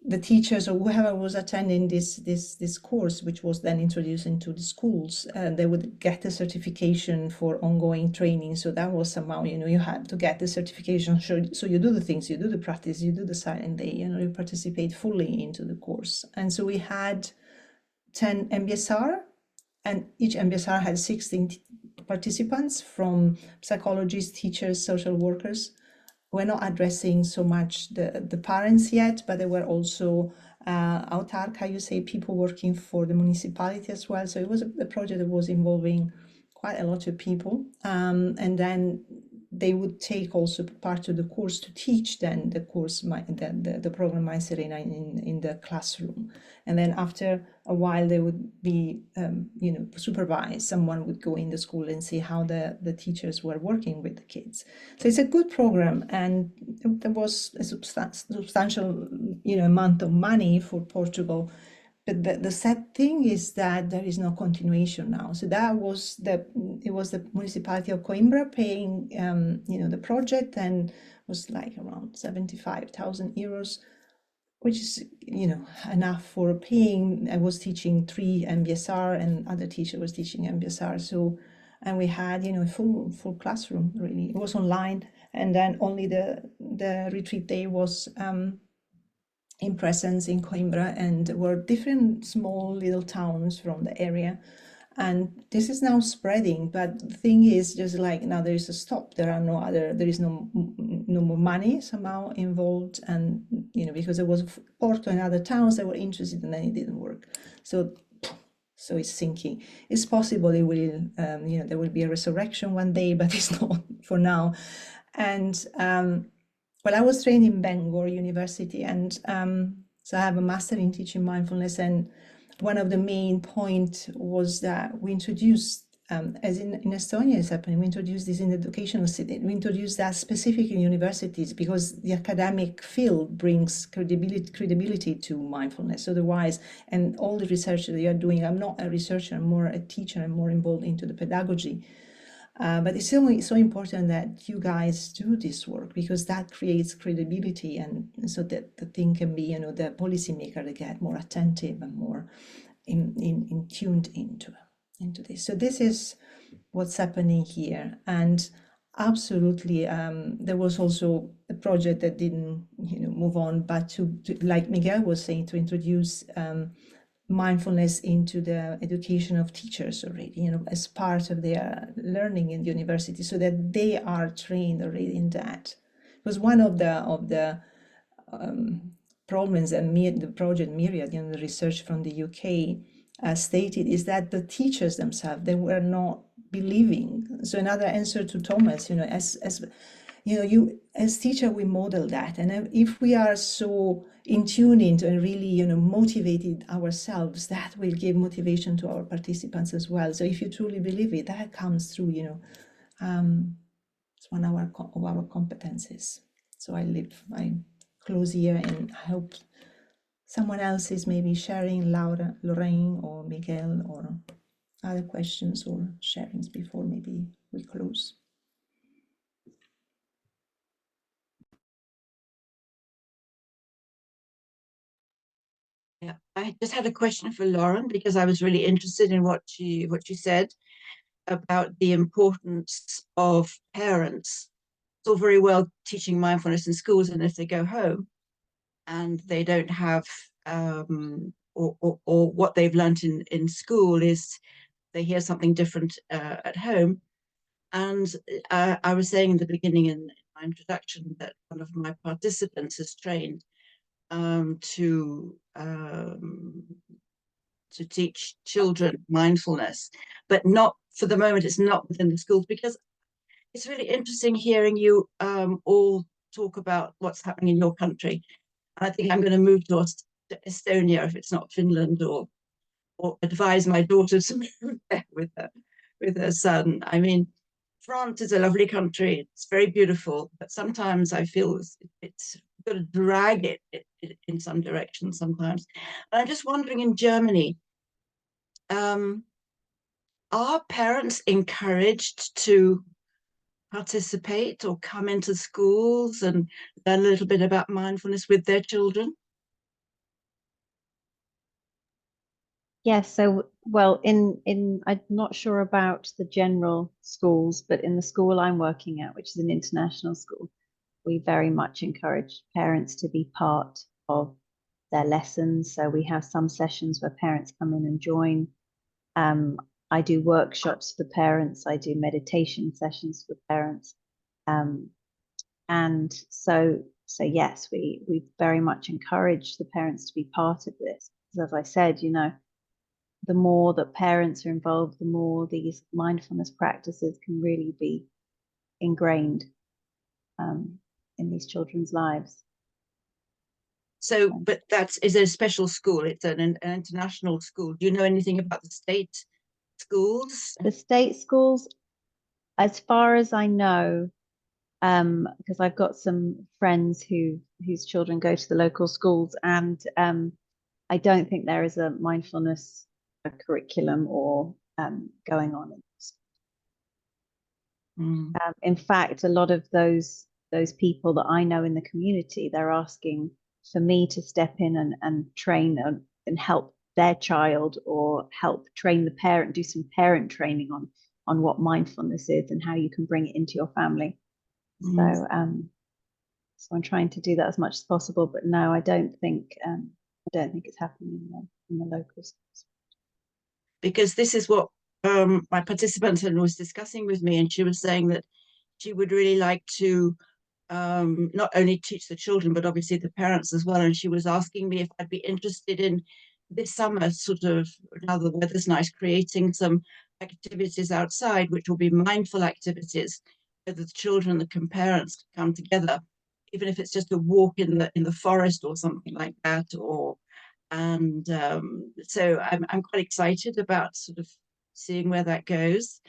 the teachers or whoever was attending this course, which was then introduced into the schools, they would get a certification for ongoing training. So that was somehow, you had to get the certification. So you do the things, you do the practice, you do the silent day, you participate fully into the course. And so we had 10 MBSR, and each MBSR had 16 participants, from psychologists, teachers, social workers. We're not addressing so much the parents yet, but there were also autark, how you say, people working for the municipality as well. So it was a project that was involving quite a lot of people. And then they would take also part of the course to teach then the course, the program My Serena in the classroom. And then after a while, they would be, supervised. Someone would go in the school and see how the teachers were working with the kids. So it's a good program, and there was a substantial, amount of money for Portugal. But the sad thing is that there is no continuation now. So it was the municipality of Coimbra paying, the project, and was like around 75,000 euros, which is, enough for paying. I was teaching 3 MBSR, and other teacher was teaching MBSR. So, and we had, a full classroom, really. It was online, and then only the retreat day was in presence in Coimbra, and there were different small little towns from the area. And this is now spreading, but the thing is, just like now there is a stop. There is no more money somehow involved, and because there was Porto and other towns that were interested, and then it didn't work. So it's sinking. It's possible it will, there will be a resurrection one day, but it's not for now. And well, I was trained in Bangor University, and so I have a master in teaching mindfulness. And one of the main points was that we introduced, as in Estonia is happening, we introduced this in the educational setting. We introduced that specific in universities, because the academic field brings credibility to mindfulness. Otherwise, and all the research that you are doing, I'm not a researcher, I'm more a teacher, I'm more involved into the pedagogy. But it's so important that you guys do this work, because that creates credibility, and so that the thing can be, the policymaker, they get more attentive and more in tuned into this. So this is what's happening here. And absolutely, there was also a project that didn't move on, but to like Miguel was saying, to introduce mindfulness into the education of teachers already, as part of their learning in the university, so that they are trained already in that. Because one of the problems that the project Myriad, the research from the UK stated, is that the teachers themselves, they were not believing. So another answer to Thomas, as teacher, we model that, and if we are so in tune into and really motivated ourselves, that will give motivation to our participants as well. So if you truly believe it, that comes through. It's one of our competencies. So I close here, and I hope someone else is maybe sharing, Laura, Lorraine, or Miguel, or other questions or sharings before maybe we close. Yeah, I just had a question for Lauren, because I was really interested in what she said about the importance of parents. It's all very well teaching mindfulness in schools, and if they go home and they don't have or what they've learned in school is they hear something different at home. And I was saying in the beginning in my introduction that one of my participants is trained to teach children mindfulness, but not for the moment. It's not within the schools, because it's really interesting hearing you all talk about what's happening in your country. And I think I'm going to move to Estonia if it's not Finland, or advise my daughter to move there with her son. I mean, France is a lovely country. It's very beautiful, but sometimes I feel it's got to drag it in some direction sometimes. And I'm just wondering, in Germany, are parents encouraged to participate or come into schools and learn a little bit about mindfulness with their children? Yes, so well, I'm not sure about the general schools, but in the school I'm working at, which is an international school, we very much encourage parents to be part of their lessons. So we have some sessions where parents come in and join. I do workshops for parents. I do meditation sessions for parents. And so yes, we very much encourage the parents to be part of this. Because as I said, you know, the more that parents are involved, the more these mindfulness practices can really be ingrained in these children's lives. So, but is it a special school? It's an international school. Do you know anything about the state schools? The state schools, as far as I know, because I've got some friends whose children go to the local schools, and I don't think there is a mindfulness curriculum or going on. In fact, a lot of those people that I know in the community, they're asking for me to step in and train and help their child, or help train the parent, do some parent training on what mindfulness is and how you can bring it into your family. So I'm trying to do that as much as possible, but no, I don't think it's happening in the local schools. Because this is what my participant was discussing with me, and she was saying that she would really like to not only teach the children, but obviously the parents as well. And she was asking me if I'd be interested in this summer, sort of, now the weather's nice, creating some activities outside, which will be mindful activities, where the children and the parents come together, even if it's just a walk in the forest or something like that, and so I'm quite excited about sort of seeing where that goes,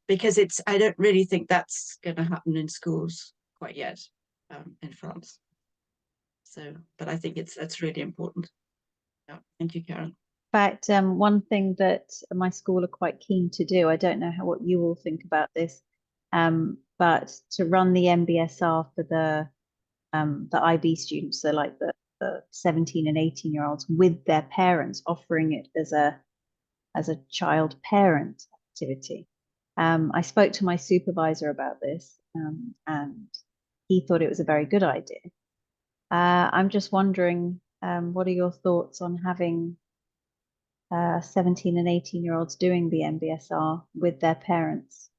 because I don't really think that's going to happen in schools quite yet in France. So, but I think that's really important. Yeah, thank you, Karen. In fact, one thing that my school are quite keen to do, I don't know what you all think about this, but to run the MBSR for the IB students, so like the 17 and 18-year-olds with their parents, offering it as a child parent activity. I spoke to my supervisor about this, and he thought it was a very good idea. I'm just wondering, what are your thoughts on having 17 and 18-year-olds doing the MBSR with their parents?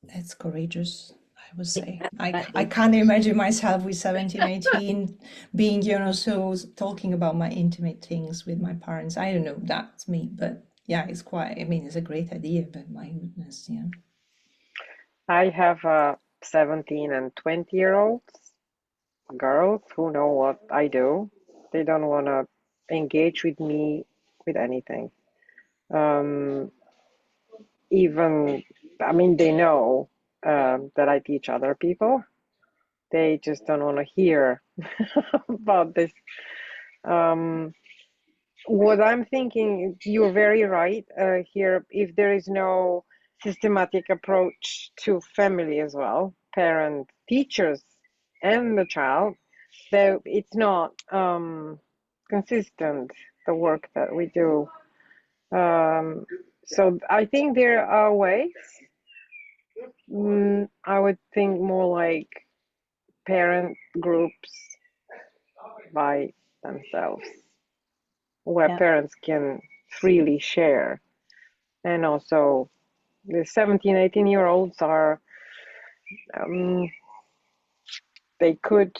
That's courageous, I would say. I can't imagine myself with 17, 18 being, so talking about my intimate things with my parents. I don't know, that's me, but yeah, it's a great idea, but my goodness, yeah. I have 17 and 20-year-olds girls who know what I do. They don't want to engage with me with anything. Even, I mean, they know that I teach other people. They just don't want to hear about this. What I'm thinking, you're very right here. If there is no systematic approach to family as well, parent, teachers, and the child, so it's not consistent, the work that we do. So I think there are ways. I would think more like parent groups by themselves, where parents can freely share. And also the 17, 18-year-olds are, they could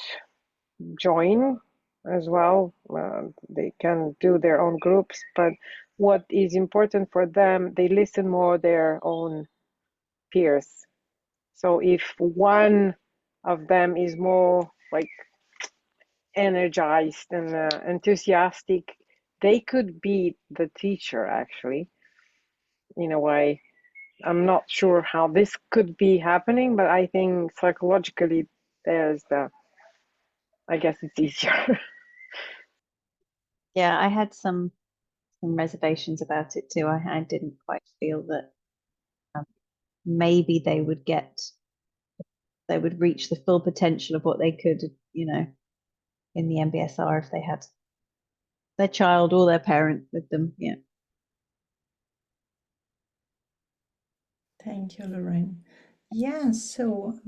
join as well. They can do their own groups, but what is important for them, they listen more their own peers. So if one of them is more like energized and enthusiastic, they could be the teacher actually, in a way. I'm not sure how this could be happening, but I think psychologically I guess it's easier. Yeah, I had some reservations about it too. I didn't quite feel that maybe they would reach the full potential of what they could, in the MBSR if they had their child or their parent with them. Yeah. Thank you, Lorraine. Yeah, so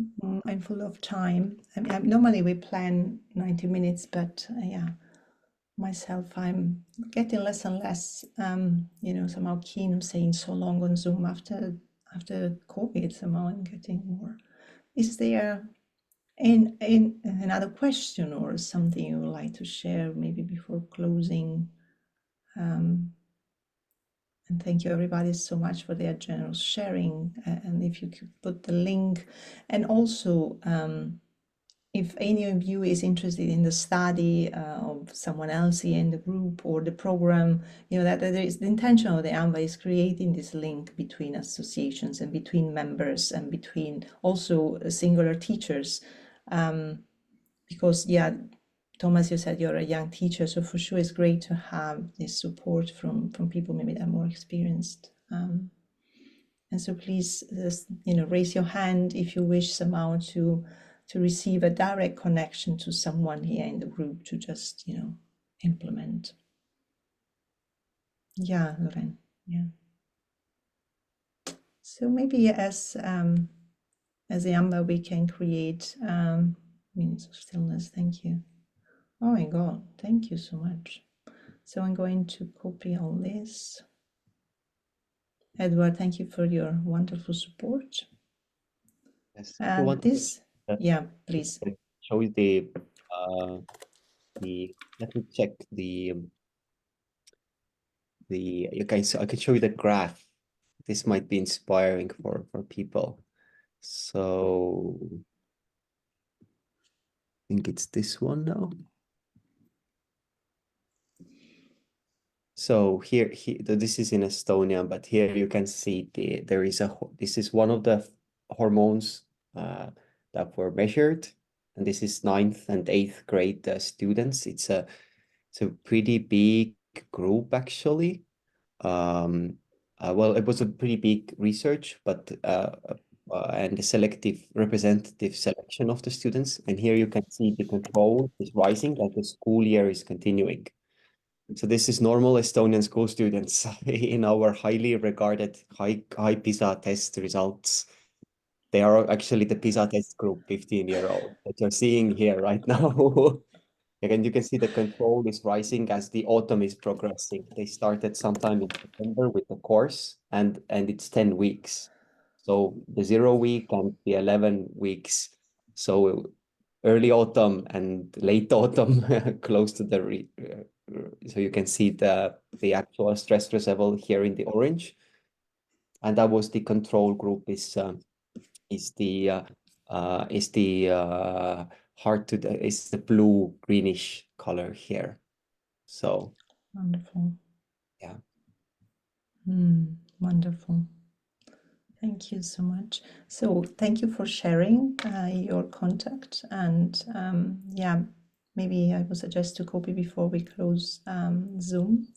I'm full of time. I mean, normally we plan 90 minutes, but yeah, myself, I'm getting less and less, somehow keen on staying so long on Zoom after COVID. Somehow I'm getting more. Is there in another question or something you would like to share, maybe before closing? And thank you everybody so much for their generous sharing. And if you could put the link, and also if any of you is interested in the study of someone else here in the group or the program, that there is the intention of the AMBA is creating this link between associations and between members and between also singular teachers. Because Thomas, you said you're a young teacher, so for sure it's great to have this support from people maybe that are more experienced. And so please, raise your hand if you wish somehow to receive a direct connection to someone here in the group to just, implement. Yeah, Lorraine. Yeah. So maybe as the AMBA, we can create minutes of stillness. Thank you. Oh my God, thank you so much. So I'm going to copy all this. Edward, thank you for your wonderful support. Yes. And this, please. Show you let me check okay, so I can show you the graph. This might be inspiring for people. So I think it's this one now. So here, this is in Estonia, but here you can see this is one of the hormones that were measured, and this is 9th and 8th grade students. It's a pretty big group actually. Well, it was a pretty big research, but and a selective representative selection of the students. And here you can see the control is rising as the school year is continuing. So this is normal Estonian school students in our highly regarded high PISA test results. They are actually the PISA test group, 15-year-old that you're seeing here right now. Again, you can see the control is rising as the autumn is progressing. They started sometime in September with the course, and it's 10 weeks. So the 0 week and the 11 weeks. So early autumn and late autumn, close to the so you can see the actual stress level here in the orange, and that was the control group is the is the blue greenish color here. So Wonderful. yeah. Wonderful. Thank you so much. So thank you for sharing your contact, and maybe I would suggest to copy before we close Zoom.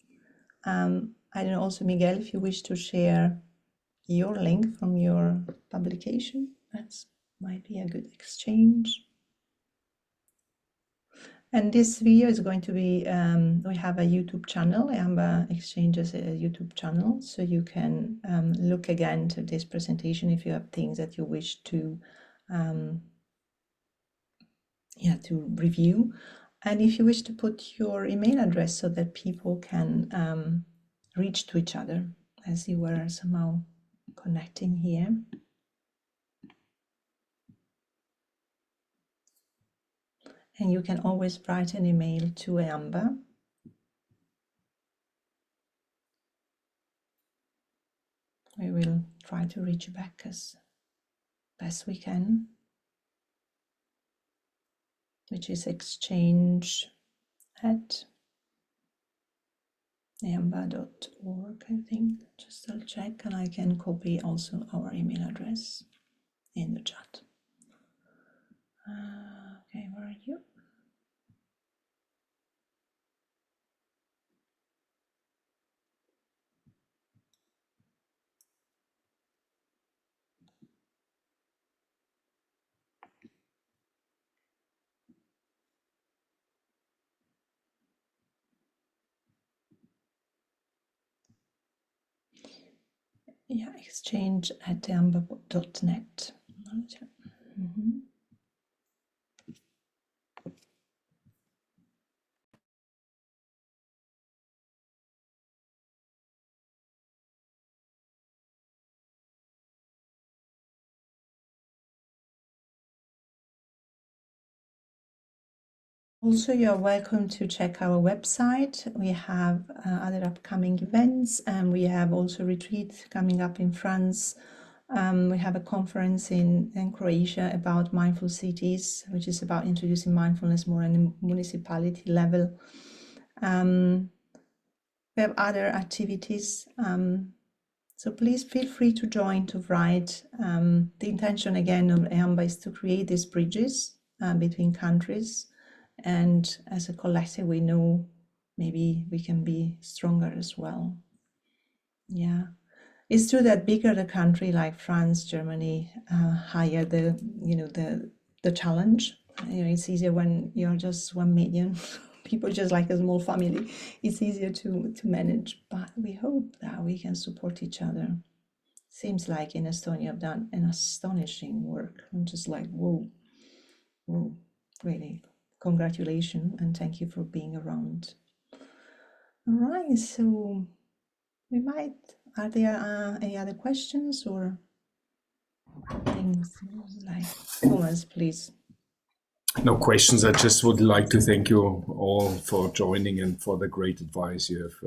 I don't know, also Miguel, if you wish to share your link from your publication, that might be a good exchange. And this video is going to be, we have a YouTube channel, AMBA Exchanges a YouTube channel, so you can look again to this presentation if you have things that you wish to review. And if you wish to put your email address so that people can reach to each other as you were somehow connecting here. And you can always write an email to AMBA. We will try to reach you back as best we can, which is exchange@amba.org, I think. Just I'll check, and I can copy also our email address in the chat. Okay, where are you? Yeah, exchange@theamba.net. Also, you're welcome to check our website. We have other upcoming events, and we have also retreat coming up in France. We have a conference in Croatia about mindful cities, which is about introducing mindfulness more on a municipality level. We have other activities. So please feel free to join, to write. The intention again of EAMBA is to create these bridges between countries. And as a collective, we know maybe we can be stronger as well. Yeah, it's true that bigger the country like France, Germany, higher the the challenge. It's easier when you're just 1 million people, just like a small family. It's easier to manage. But we hope that we can support each other. Seems like in Estonia, I've done an astonishing work. I'm just like, whoa, really. Congratulations and thank you for being around. All right, so are there any other questions or things like Thomas, please? No questions. I just would like to thank you all for joining and for the great advice you have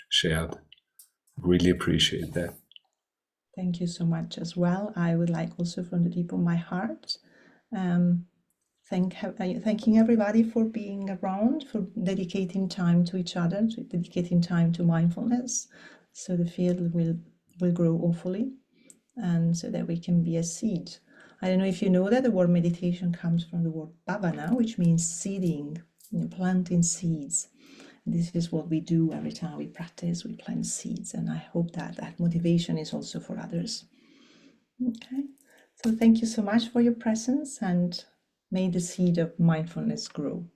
shared. Really appreciate that. Thank you so much as well. I would like also from the deep of my heart thanking everybody for being around, for dedicating time to each other, dedicating time to mindfulness, so the field will grow awfully, and so that we can be a seed. I don't know if you know that the word meditation comes from the word bhavana, which means seeding, planting seeds. This is what we do every time we practice, we plant seeds, and I hope that that motivation is also for others. Okay, so thank you so much for your presence, and may the seed of mindfulness grow.